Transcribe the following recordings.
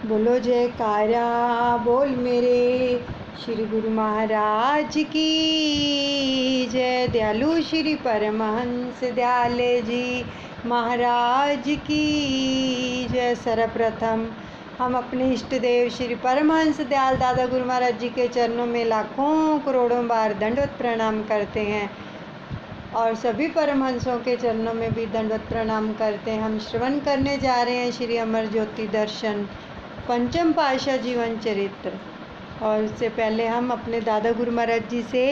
बोलो जयकारा बोल मेरे श्री गुरु महाराज की जय। दयालु श्री परमहंस दयाले जी महाराज की जय। सर्वप्रथम हम अपने इष्ट देव श्री परमहंस दयाल दादा गुरु महाराज जी के चरणों में लाखों करोड़ों बार दंडवत प्रणाम करते हैं और सभी परमहंसों के चरणों में भी दंडवत प्रणाम करते हैं। हम श्रवण करने जा रहे हैं श्री अमर ज्योति दर्शन पंचम पातशाह जीवन चरित्र। और उससे पहले हम अपने दादा गुरु महाराज जी से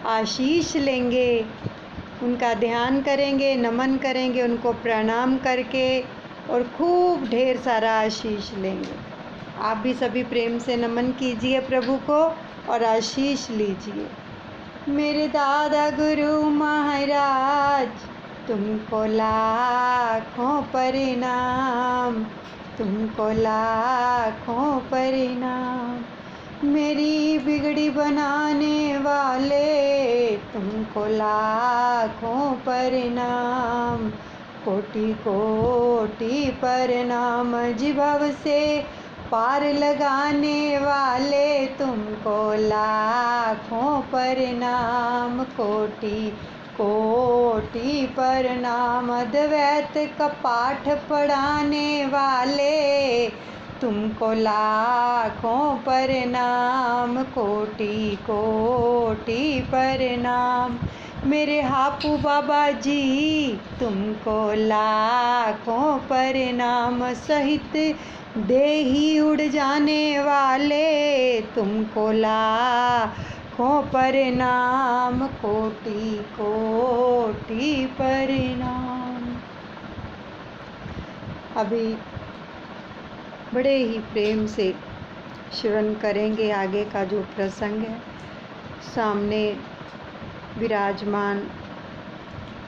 आशीष लेंगे, उनका ध्यान करेंगे, नमन करेंगे, उनको प्रणाम करके और खूब ढेर सारा आशीष लेंगे। आप भी सभी प्रेम से नमन कीजिए प्रभु को और आशीष लीजिए। मेरे दादा गुरु महाराज तुमको लाखों प्रणाम, तुमको लाखों प्रणाम। मेरी बिगड़ी बनाने वाले तुमको लाखों प्रणाम, कोटि कोटि प्रणाम। जिभव से पार लगाने वाले तुमको लाखों प्रणाम, कोटि कोटि प्रणाम। अद्वैत का पाठ पढ़ाने वाले तुमको लाखों प्रणाम, कोटि कोटि प्रणाम। मेरे हापू बाबा जी तुमको लाखों प्रणाम। सहित देही उड़ जाने वाले तुमको लाखों प्रणाम, कोटि कोटि प्रणाम। अभी बड़े ही प्रेम से श्रवण करेंगे आगे का जो प्रसंग है। सामने विराजमान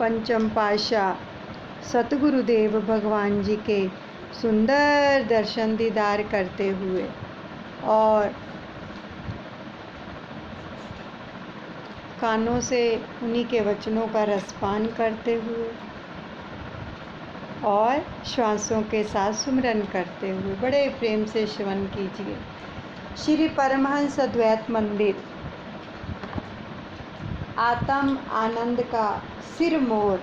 पंचम पातशाह सतगुरुदेव भगवान जी के सुंदर दर्शन दीदार करते हुए और कानों से उन्हीं के वचनों का रसपान करते हुए और श्वासों के साथ सुमिरन करते हुए बड़े प्रेम से श्रवण कीजिए। श्री परमहंस अद्वैत मंदिर आत्म आनंद का सिर मोर,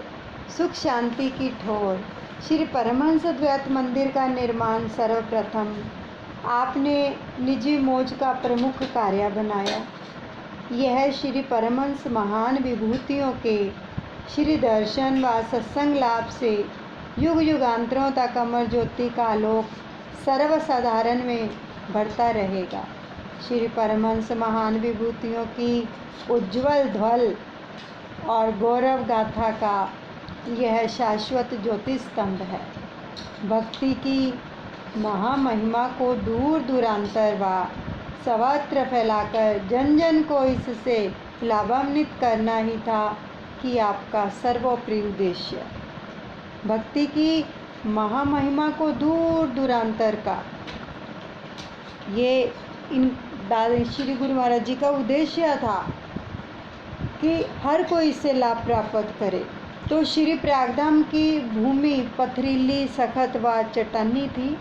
सुख शांति की ठोर। श्री परमहंस अद्वैत मंदिर का निर्माण सर्वप्रथम आपने निजी मौज का प्रमुख कार्य बनाया। यह श्री परमहंस महान विभूतियों के श्री दर्शन व सत्संग लाभ से युग युगांतरों तक अमर ज्योति का आलोक सर्वसाधारण में बढ़ता रहेगा। श्री परमहंस महान विभूतियों की उज्ज्वल ध्वल और गौरव गाथा का यह शाश्वत ज्योति स्तंभ है। भक्ति की महामहिमा को दूर दूरांतर व सर्वत्र फैलाकर जन जन को इससे लाभान्वित करना ही था कि आपका सर्वोपरि उद्देश्य। भक्ति की महामहिमा को दूर दूरांतर का ये इन दादा श्री गुरु महाराज जी का उद्देश्य था कि हर कोई इससे लाभ प्राप्त करे। तो श्री प्रयागधाम की भूमि पथरीली, सख्त व चट्टानी थी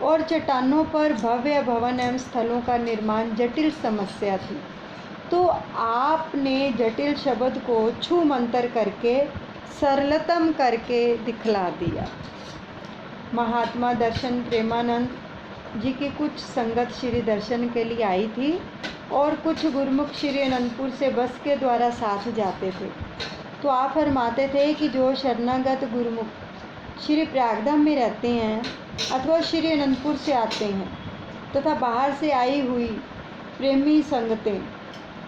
और चट्टानों पर भव्य भवन एवं स्थलों का निर्माण जटिल समस्या थी। तो आपने जटिल शब्द को छू मंतर करके सरलतम करके दिखला दिया। महात्मा दर्शन प्रेमानंद जी की कुछ संगत श्री दर्शन के लिए आई थी और कुछ गुरुमुख श्री अनंतपुर से बस के द्वारा साथ जाते थे। तो आप फरमाते थे कि जो शरणागत गुरुमुख श्री प्रयागधाम में रहते हैं अथवा श्री अनंतपुर से आते हैं तथा बाहर से आई हुई प्रेमी संगतें,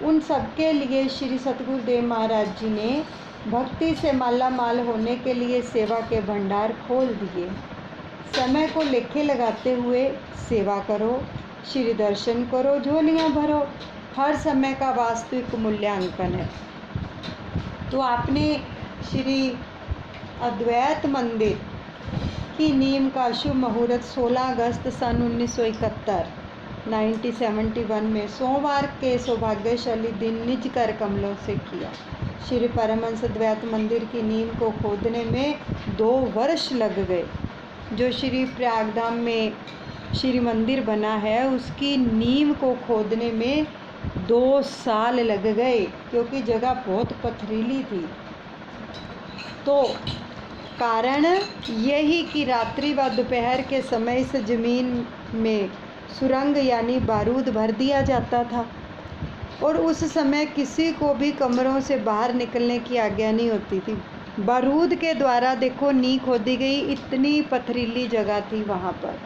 उन सबके लिए श्री सतगुरुदेव महाराज जी ने भक्ति से माला माल होने के लिए सेवा के भंडार खोल दिए। समय को लेखे लगाते हुए सेवा करो, श्री दर्शन करो, झोलियाँ भरो, हर समय का वास्तविक मूल्यांकन है। तो आपने श्री अद्वैत मंदिर की नींव का शुभ मुहूर्त 16 अगस्त सन 1971 में सोमवार के सौभाग्यशाली दिन निज कर कमलों से किया। श्री परमहंस अद्वैत मंदिर की नींव को खोदने में 2 वर्ष लग गए, जो श्री प्रयागधाम में श्री मंदिर बना है उसकी नींव को खोदने में 2 साल लग गए, क्योंकि जगह बहुत पथरीली थी। तो कारण यही कि रात्रि व दोपहर के समय इस ज़मीन में सुरंग यानी बारूद भर दिया जाता था, और उस समय किसी को भी कमरों से बाहर निकलने की आज्ञा नहीं होती थी। बारूद के द्वारा देखो नींव खोदी गई, इतनी पथरीली जगह थी वहाँ पर।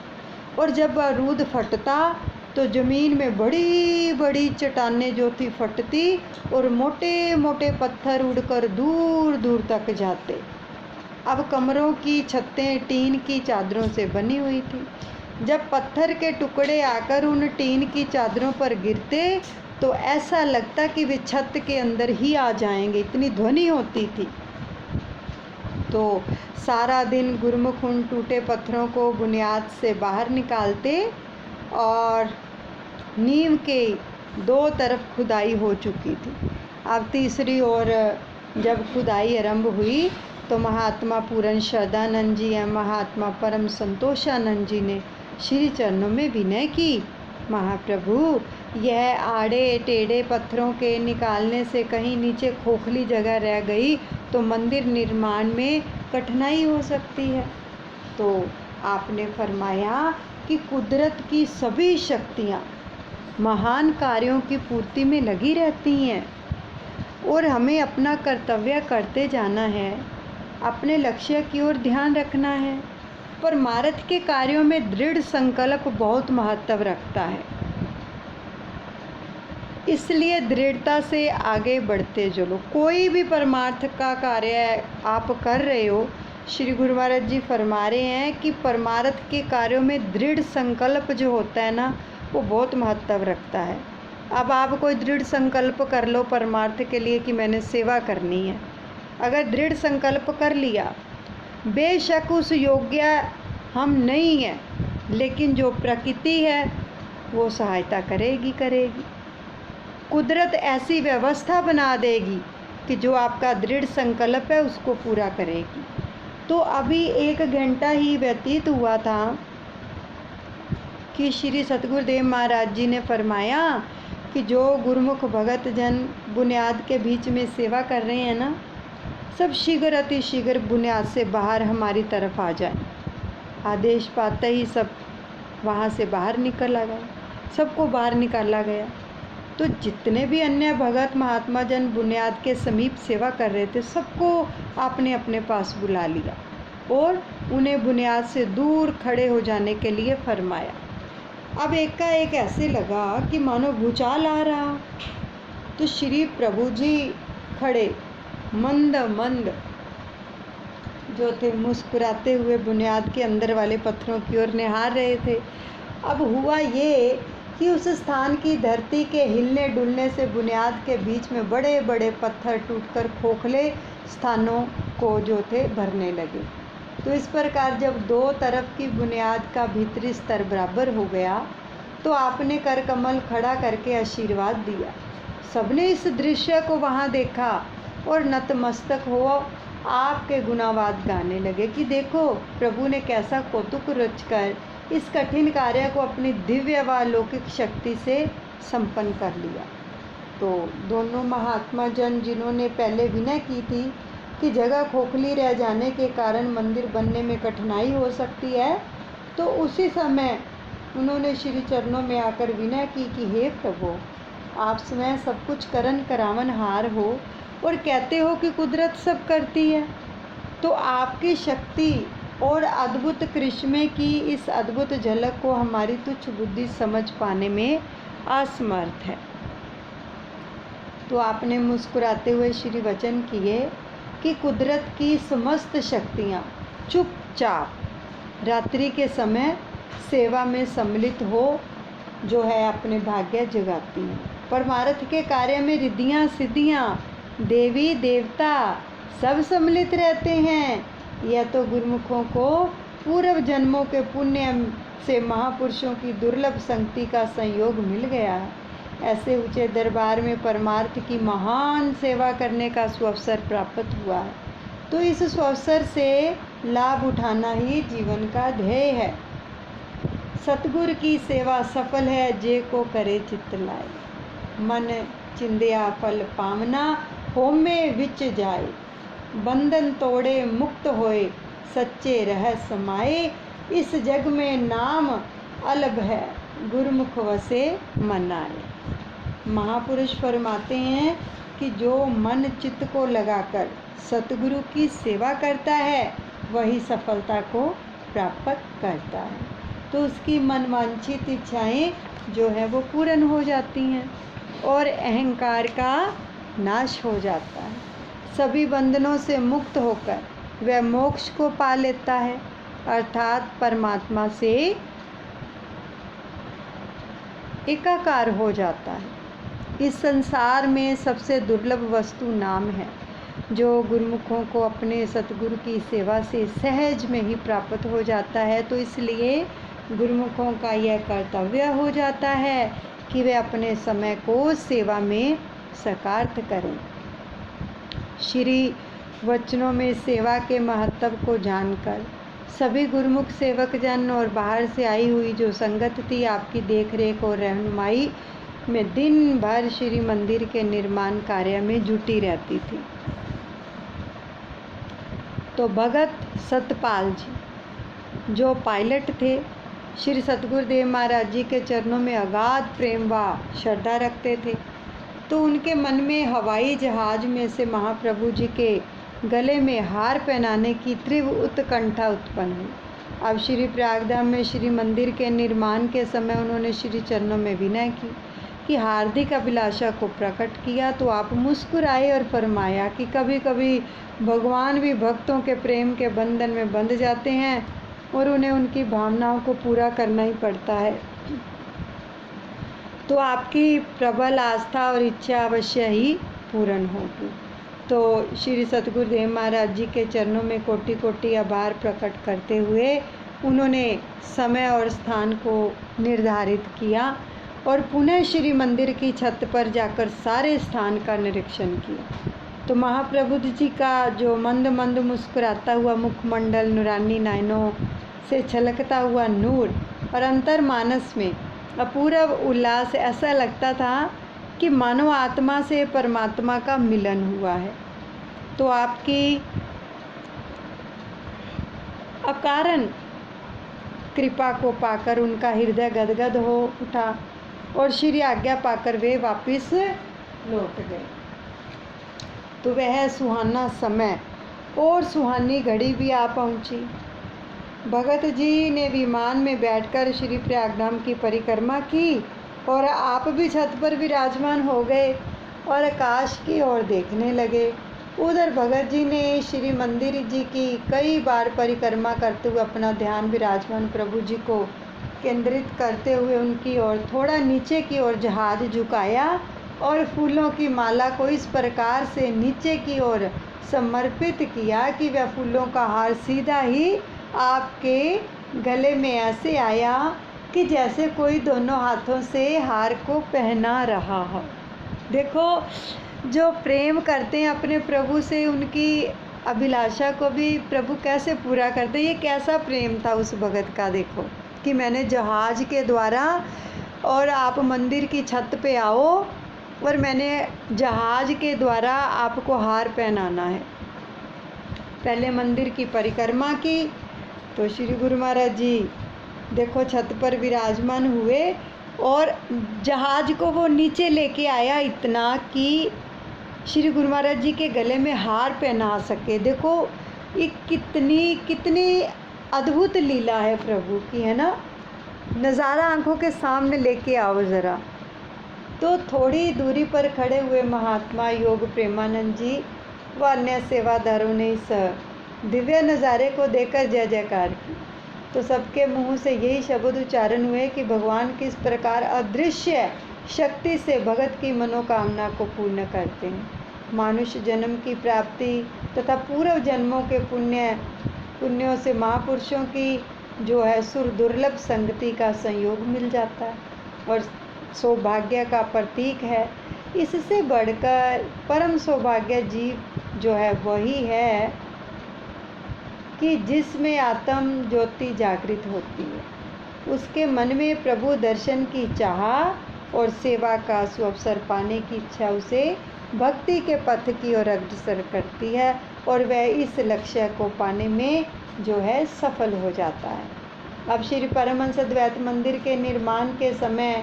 और जब बारूद फटता तो ज़मीन में बड़ी बड़ी चट्टानें जो थी फटती, और मोटे मोटे पत्थर उड़कर दूर दूर तक जाते। अब कमरों की छतें टीन की चादरों से बनी हुई थी। जब पत्थर के टुकड़े आकर उन टीन की चादरों पर गिरते तो ऐसा लगता कि वे छत के अंदर ही आ जाएंगे, इतनी ध्वनि होती थी। तो सारा दिन गुरुमुख उन टूटे पत्थरों को बुनियाद से बाहर निकालते, और नींव के 2 तरफ खुदाई हो चुकी थी। अब तीसरी ओर जब खुदाई आरंभ हुई तो महात्मा पूर्ण श्रद्धानंद जी या महात्मा परम संतोषानंद जी ने श्री चरणों में विनय की, महाप्रभु, यह आड़े टेढ़े पत्थरों के निकालने से कहीं नीचे खोखली जगह रह गई तो मंदिर निर्माण में कठिनाई हो सकती है। तो आपने फरमाया कि कुदरत की सभी शक्तियाँ महान कार्यों की पूर्ति में लगी रहती हैं, और हमें अपना कर्तव्य करते जाना है, अपने लक्ष्य की ओर ध्यान रखना है। परमार्थ के कार्यों में दृढ़ संकल्प बहुत महत्व रखता है, इसलिए दृढ़ता से आगे बढ़ते चलो। कोई भी परमार्थ का कार्य आप कर रहे हो, श्री गुरु महाराज जी फरमा रहे हैं कि परमार्थ के कार्यों में दृढ़ संकल्प जो होता है ना, वो बहुत महत्व रखता है। अब आप कोई दृढ़ संकल्प कर लो परमार्थ के लिए कि मैंने सेवा करनी है, अगर दृढ़ संकल्प कर लिया, बेशक उस योग्य हम नहीं हैं, लेकिन जो प्रकृति है वो सहायता करेगी। कुदरत ऐसी व्यवस्था बना देगी कि जो आपका दृढ़ संकल्प है उसको पूरा करेगी। तो अभी 1 घंटा ही व्यतीत हुआ था कि श्री सतगुरुदेव महाराज जी ने फरमाया कि जो गुरुमुख भगत जन बुनियाद के बीच में सेवा कर रहे हैं ना, सब शीघ्र अति शीघ्र बुनियाद से बाहर हमारी तरफ आ जाए। आदेश पाते ही सब वहाँ से बाहर निकला गया, सबको बाहर निकाला गया। तो जितने भी अन्य भगत महात्मा जन बुनियाद के समीप सेवा कर रहे थे, सबको आपने अपने पास बुला लिया और उन्हें बुनियाद से दूर खड़े हो जाने के लिए फरमाया। अब एकाएक ऐसे लगा कि मानो भूचाल आ रहा। तो श्री प्रभु जी खड़े मंद मंद जो थे, मुस्कुराते हुए बुनियाद के अंदर वाले पत्थरों की ओर निहार रहे थे। अब हुआ ये कि उस स्थान की धरती के हिलने डुलने से बुनियाद के बीच में बड़े बड़े पत्थर टूटकर खोखले स्थानों को जो थे भरने लगे। तो इस प्रकार जब 2 तरफ की बुनियाद का भीतरी स्तर बराबर हो गया तो आपने कर कमल खड़ा करके आशीर्वाद दिया। सबने इस दृश्य को वहाँ देखा और नतमस्तक हो आपके गुणावाद गाने लगे कि देखो प्रभु ने कैसा कौतुक रचकर इस कठिन कार्य को अपनी दिव्य व अलौकिक शक्ति से संपन्न कर लिया। तो दोनों महात्मा जन जिन्होंने पहले विनय की थी कि जगह खोखली रह जाने के कारण मंदिर बनने में कठिनाई हो सकती है, तो उसी समय उन्होंने श्री चरणों में आकर विनय की कि हे प्रभु, आप स्वयं सब कुछ करन करावन हार हो और कहते हो कि कुदरत सब करती है, तो आपकी शक्ति और अद्भुत करिश्मे की इस अद्भुत झलक को हमारी तुच्छ बुद्धि समझ पाने में असमर्थ है। तो आपने मुस्कुराते हुए श्री वचन किए कि कुदरत की समस्त शक्तियाँ चुपचाप रात्रि के समय सेवा में सम्मिलित हो जो है अपने भाग्य जगाती हैं। परमार्थ के कार्य में रिद्धियाँ सिद्धियाँ देवी देवता सब सम्मिलित रहते हैं। यह तो गुरुमुखों को पूर्व जन्मों के पुण्य से महापुरुषों की दुर्लभ संगति का संयोग मिल गया है। ऐसे ऊंचे दरबार में परमार्थ की महान सेवा करने का सुअवसर प्राप्त हुआ है, तो इस सुअवसर से लाभ उठाना ही जीवन का ध्येय है। सतगुर की सेवा सफल है, जे को करे चित लाए। मन चिंदिया फल पावना, होमे विच जाए। बंधन तोड़े मुक्त होए, सच्चे रह समाए। इस जग में नाम अलग है, गुरमुख वसे मन आए। महापुरुष फरमाते हैं कि जो मन चित्त को लगाकर सतगुरु की सेवा करता है, वही सफलता को प्राप्त करता है। तो उसकी मनवांछित इच्छाएं जो है वो पूर्ण हो जाती हैं और अहंकार का नाश हो जाता है। सभी बंधनों से मुक्त होकर वह मोक्ष को पा लेता है, अर्थात परमात्मा से एकाकार हो जाता है। इस संसार में सबसे दुर्लभ वस्तु नाम है, जो गुरुमुखों को अपने सतगुरु की सेवा से सहज में ही प्राप्त हो जाता है। तो इसलिए गुरुमुखों का यह कर्तव्य हो जाता है कि वे अपने समय को सेवा में सकार्थ करें। श्री वचनों में सेवा के महत्व को जानकर सभी गुरुमुख सेवक जन और बाहर से आई हुई जो संगत थी, आपकी देखरेख और रहनुमाई में दिन भर श्री मंदिर के निर्माण कार्य में जुटी रहती थी। तो भगत सतपाल जी जो पायलट थे, श्री सतगुरुदेव महाराज जी के चरणों में अगाध प्रेम व श्रद्धा रखते थे। तो उनके मन में हवाई जहाज में से महाप्रभु जी के गले में हार पहनाने की तीव्र उत्कंठा उत्पन्न हुई। अब श्री प्रयागधाम में श्री मंदिर के निर्माण के समय उन्होंने श्री चरणों में विनय की कि हार्दिक अभिलाषा को प्रकट किया। तो आप मुस्कुराए और फरमाया कि कभी कभी भगवान भी भक्तों के प्रेम के बंधन में बंध जाते हैं और उन्हें उनकी भावनाओं को पूरा करना ही पड़ता है। तो आपकी प्रबल आस्था और इच्छा अवश्य ही पूर्ण होगी। तो श्री सतगुरुदेव महाराज जी के चरणों में कोटि कोटि आभार प्रकट करते हुए उन्होंने समय और स्थान को निर्धारित किया और पुनः श्री मंदिर की छत पर जाकर सारे स्थान का निरीक्षण किया। तो महाप्रभु जी का जो मंद मंद मुस्कुराता हुआ मुखमंडल, नुरानी नयनों से छलकता हुआ नूर और अंतर मानस में अपूर्व उल्लास, ऐसा लगता था कि मानव आत्मा से परमात्मा का मिलन हुआ है। तो आपकी अकारण कृपा को पाकर उनका हृदय गदगद हो उठा और श्री आज्ञा पाकर वे वापस लौट गए। तो वह सुहाना समय और सुहानी घड़ी भी आ पहुंची। भगत जी ने विमान में बैठकर श्री प्रयागधाम की परिक्रमा की और आप भी छत पर विराजमान हो गए और आकाश की ओर देखने लगे। उधर भगत जी ने श्री मंदिर जी की कई बार परिक्रमा करते हुए अपना ध्यान विराजमान प्रभु जी को केंद्रित करते हुए उनकी ओर थोड़ा नीचे की ओर जहाज झुकाया और फूलों की माला को इस प्रकार से नीचे की ओर समर्पित किया कि वह फूलों का हार सीधा ही आपके गले में ऐसे आया कि जैसे कोई दोनों हाथों से हार को पहना रहा हो। देखो, जो प्रेम करते हैं अपने प्रभु से, उनकी अभिलाषा को भी प्रभु कैसे पूरा करते। ये कैसा प्रेम था उस भगत का, देखो कि मैंने जहाज के द्वारा और आप मंदिर की छत पे आओ और मैंने जहाज के द्वारा आपको हार पहनाना है। पहले मंदिर की परिक्रमा की तो श्री गुरु महाराज जी देखो छत पर विराजमान हुए और जहाज को वो नीचे लेके आया इतना कि श्री गुरु महाराज जी के गले में हार पहना सके। देखो ये कितनी अद्भुत लीला है प्रभु की, है ना। नज़ारा आंखों के सामने लेके आओ ज़रा। तो थोड़ी दूरी पर खड़े हुए महात्मा योग प्रेमानंद जी व अन्य सेवादारों ने इस दिव्य नज़ारे को देखकर जय जयकार की। तो सबके मुंह से यही शब्द उच्चारण हुए कि भगवान किस प्रकार अदृश्य शक्ति से भगत की मनोकामना को पूर्ण करते हैं। मानुष्य जन्म की प्राप्ति तथा पूर्व जन्मों के पुण्यों से महापुरुषों की जो है सुर दुर्लभ संगति का संयोग मिल जाता है और सौभाग्य का प्रतीक है। इससे बढ़कर परम सौभाग्य जीव जो है वही है कि जिसमें आत्म ज्योति जागृत होती है। उसके मन में प्रभु दर्शन की चाह और सेवा का सुअवसर पाने की इच्छा उसे भक्ति के पथ की ओर अग्रसर करती है और वह इस लक्ष्य को पाने में जो है सफल हो जाता है। अब श्री परमहंस अद्वैत मंदिर के निर्माण के समय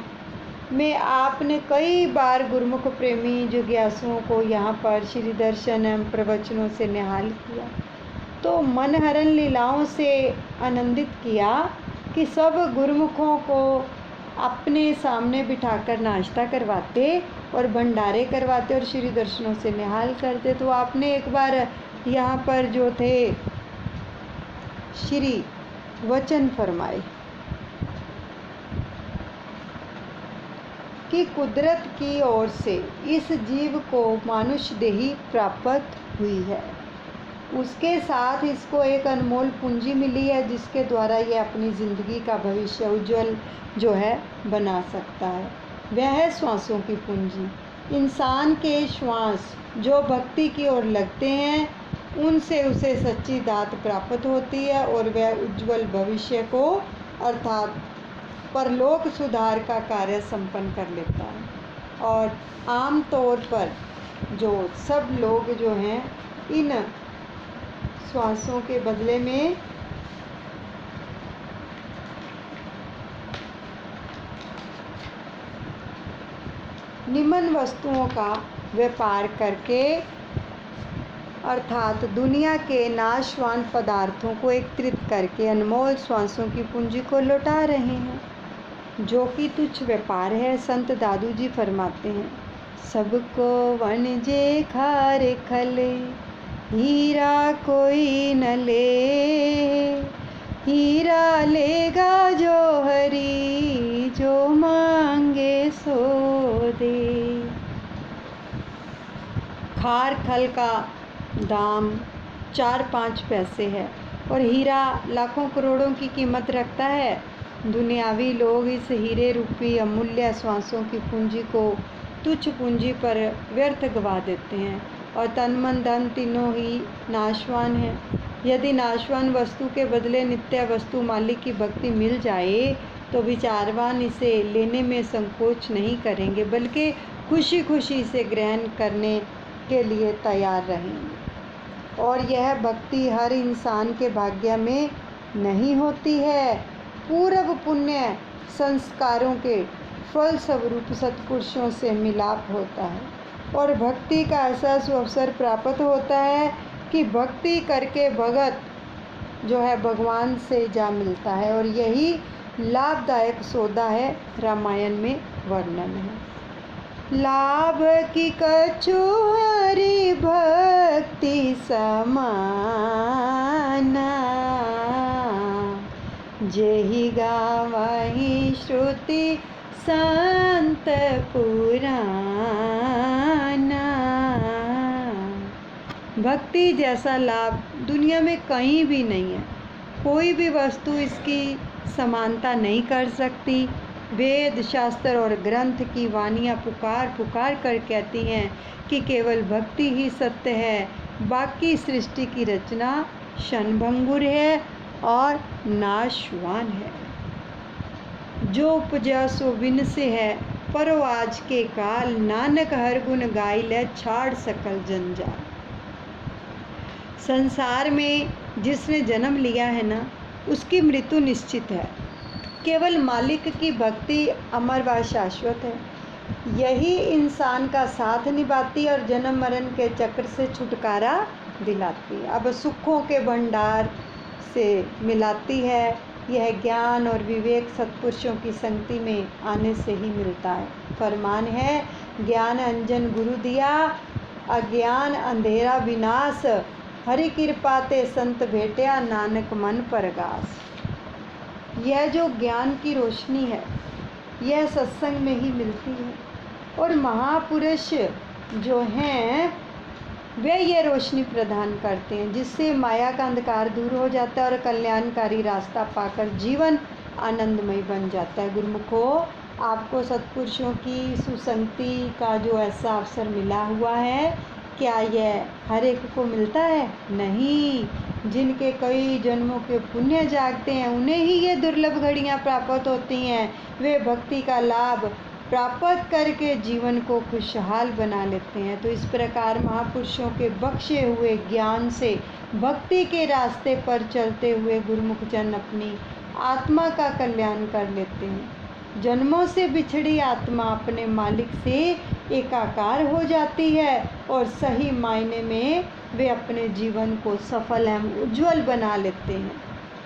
में आपने कई बार गुरुमुख प्रेमी जिज्ञासुओं को यहाँ पर श्री दर्शन एवं प्रवचनों से निहाल किया, तो मनहरण लीलाओं से आनंदित किया कि सब गुरुमुखों को अपने सामने बिठाकर नाश्ता करवाते और भंडारे करवाते और श्री दर्शनों से निहाल करते। तो आपने एक बार यहाँ पर जो थे श्री वचन फरमाए कि कुदरत की ओर से इस जीव को मानुष्य देही प्राप्त हुई है, उसके साथ इसको एक अनमोल पूंजी मिली है जिसके द्वारा ये अपनी ज़िंदगी का भविष्य उज्जवल जो है बना सकता है। वह है श्वासों की पूंजी। इंसान के श्वास जो भक्ति की ओर लगते हैं उनसे उसे सच्ची दात प्राप्त होती है और वह उज्जवल भविष्य को अर्थात परलोक सुधार का कार्य संपन्न कर लेता है। और आम तौर पर जो सब लोग जो हैं इन श्वासों के बदले में निम्न वस्तुओं का व्यापार करके अर्थात दुनिया के नाशवान पदार्थों को एकत्रित करके अनमोल श्वासों की पूंजी को लौटा रहे हैं, जो कि तुच्छ व्यापार है। संत दादू जी फरमाते हैं, सबको वनजे खारे खले हीरा कोई न ले, हीरा लेगा जो हरी जो मांगे सो दे। खार खल का दाम 4-5 पैसे है और हीरा लाखों करोड़ों की कीमत रखता है। दुनियावी लोग इस हीरे रूपी अमूल्य श्वासों की पूंजी को तुच्छ पूंजी पर व्यर्थ गवा देते हैं और तन मन धन तीनों ही नाशवान है। यदि नाशवान वस्तु के बदले नित्य वस्तु मालिक की भक्ति मिल जाए तो विचारवान इसे लेने में संकोच नहीं करेंगे, बल्कि खुशी खुशी इसे ग्रहण करने के लिए तैयार रहेंगे। और यह भक्ति हर इंसान के भाग्य में नहीं होती है। पूर्व पुण्य संस्कारों के फल स्वरूप सत्पुरुषों से मिलाप होता है और भक्ति का ऐसा अवसर प्राप्त होता है कि भक्ति करके भगत जो है भगवान से जा मिलता है और यही लाभदायक सौदा है। रामायण में वर्णन है, लाभ की कछु हरि भक्ति समाना, जेहि गावहि श्रुति संत पुराना। भक्ति जैसा लाभ दुनिया में कहीं भी नहीं है। कोई भी वस्तु इसकी समानता नहीं कर सकती। वेद शास्त्र और ग्रंथ की वाणियाँ पुकार पुकार कर कहती हैं कि केवल भक्ति ही सत्य है, बाकी सृष्टि की रचना क्षणभंगुर है और नाशवान है। जो उपजा सो बिन से है, परो आज के काल, नानक हर गुण गाई ले छाड़ सकल जंजाल। संसार में जिसने जन्म लिया है ना, उसकी मृत्यु निश्चित है। केवल मालिक की भक्ति अमर व शाश्वत है। यही इंसान का साथ निभाती और जन्म मरण के चक्र से छुटकारा दिलाती है। अब सुखों के भंडार से मिलाती है। यह ज्ञान और विवेक सत्पुरुषों की संगति में आने से ही मिलता है। फरमान है, ज्ञान अंजन गुरु दिया, अज्ञान अंधेरा विनाश, हरि कृपा ते संत भेटिया, नानक मन परगास। यह जो ज्ञान की रोशनी है, यह सत्संग में ही मिलती है और महापुरुष जो हैं वे ये रोशनी प्रदान करते हैं, जिससे माया का अंधकार दूर हो जाता है और कल्याणकारी रास्ता पाकर जीवन आनंदमय बन जाता है। गुरुमुखों, आपको सत्पुरुषों की सुसंगति का जो ऐसा अवसर मिला हुआ है, क्या यह हर एक को मिलता है? नहीं। जिनके कई जन्मों के पुण्य जागते हैं उन्हें ही ये दुर्लभ घड़ियाँ प्राप्त होती हैं। वे भक्ति का लाभ प्राप्त करके जीवन को खुशहाल बना लेते हैं। तो इस प्रकार महापुरुषों के बख्शे हुए ज्ञान से भक्ति के रास्ते पर चलते हुए गुरुमुख जन अपनी आत्मा का कल्याण कर लेते हैं। जन्मों से बिछड़ी आत्मा अपने मालिक से एकाकार हो जाती है और सही मायने में वे अपने जीवन को सफल एवं उज्जवल बना लेते हैं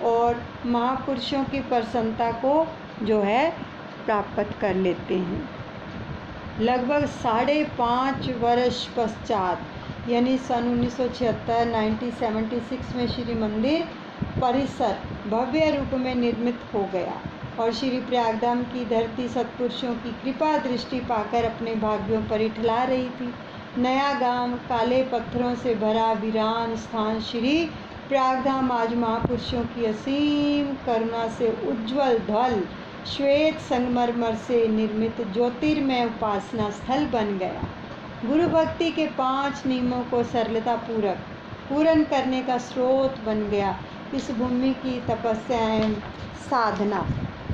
और महापुरुषों की प्रसन्नता को जो है प्राप्त कर लेते हैं। लगभग 5.5 वर्ष पश्चात यानी सन 1976 1976 में श्री मंदिर परिसर भव्य रूप में निर्मित हो गया और श्री प्रयागधाम की धरती सत्पुरुषों की कृपा दृष्टि पाकर अपने भाग्यों पर इठला रही थी। नया गांव काले पत्थरों से भरा वीरान स्थान श्री प्रयागधाम आज महापुरुषों की असीम करुणा से उज्जवल धवल श्वेत संगमरमर से निर्मित ज्योतिर्मय उपासना स्थल बन गया। गुरु भक्ति के 5 नियमों को सरलता पूर्वक पूर्ण करने का स्रोत बन गया। इस भूमि की तपस्या एवं साधना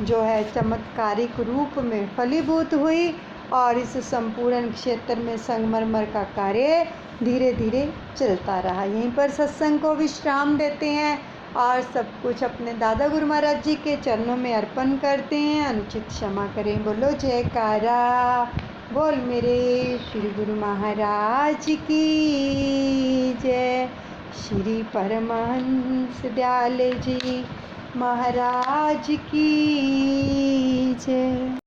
जो है चमत्कारिक रूप में फलीभूत हुई और इस संपूर्ण क्षेत्र में संगमरमर का कार्य धीरे धीरे चलता रहा। यहीं पर सत्संग को विश्राम देते हैं और सब कुछ अपने दादा गुरु महाराज जी के चरणों में अर्पण करते हैं। अनुचित क्षमा करें। बोलो जयकारा बोल मेरे श्री गुरु महाराज की जय। श्री परमहंस दयाल जी महाराज की जय।